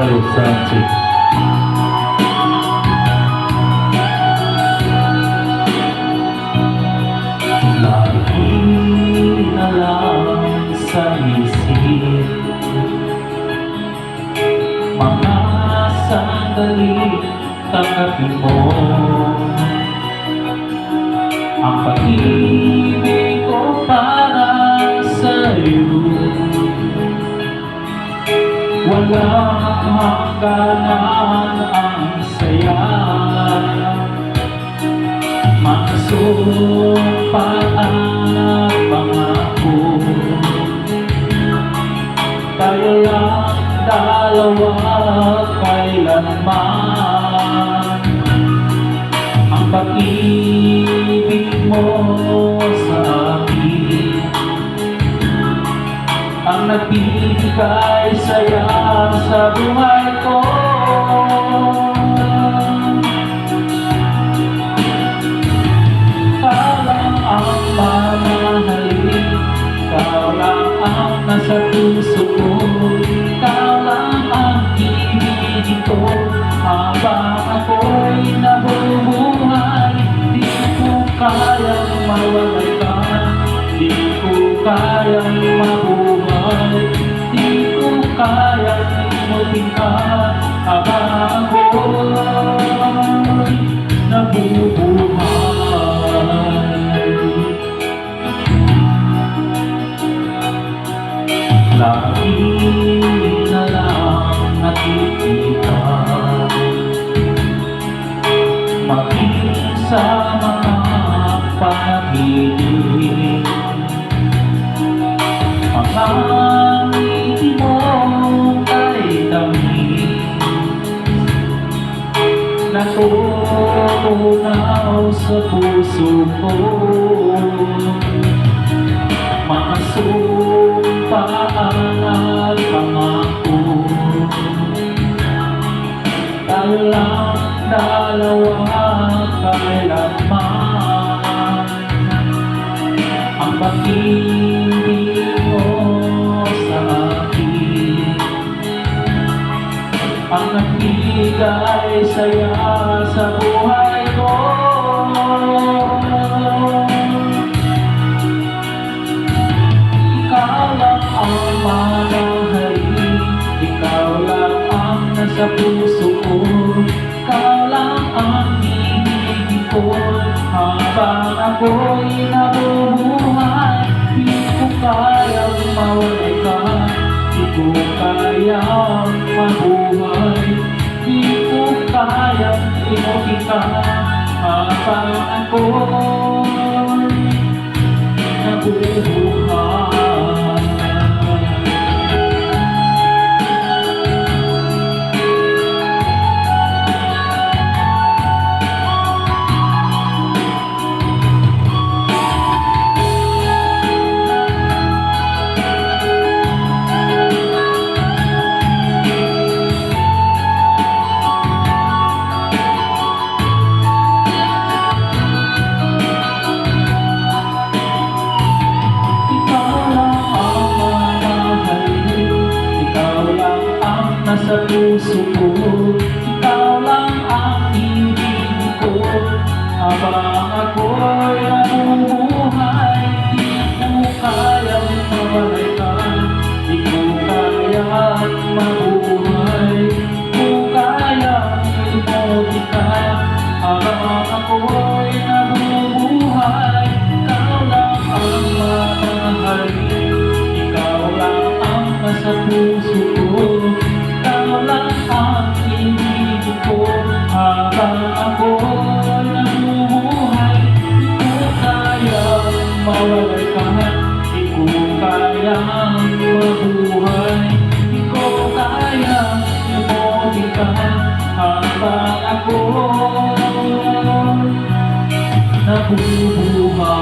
Carol Francis. Lagi na lang sa isip mga sandali, tanggapin mo ang pag-ibig ko para sa'yo. Walang hangganan ang saya, mga sumpaan at pangako. Tayo lang dalawa kailanman, ang pag-ibig mo sa akin ang nagbibigay saya sa buhay ko. Ikaw lang ang mamahalin, ikaw lang ang nasa puso ko, ikaw lang ang ibigin ko habang ako'y nabubuhay. Di ko kayang mawalay ka, di ko kayang mabuhay, di ko kayang imutin ka habang ako'y nabubuhay. Lagi na lang nakikita, maging sa mga panaginip, mga ngiti mo ay tamis, natutunaw sa puso ko, mga sumpaan at pangako. Tayo lang dalawa kailanman, ang pag-ibig mo sa akin ang nagbigay saya sa buhay ko. Ikaw lang ang mamahalin, ikaw lang ang nasa puso ko, ikaw lang ang ibigin ko habang ako'y nabubuhay. Di ko kayang mawalay ka, di ko kayang mabuhay, di ko kayang imutin ka habang ako'y nabubuhay. Sa puso ko, ikaw lang ang ibig ko habang ako'y nabubuhay. Di ko kayang mawalay ka, di ko kayang mabuhay, di ko kayang imutin ka habang ako'y nabubuhay. Ikaw lang ang mamahalin, ikaw lang ang nasa puso ko, habang ako'y nabubuhay. Di ko kayang mawalay ka, di ko kayang mabuhay, di ko kayang imutin ka habang ako'y nabubuhay.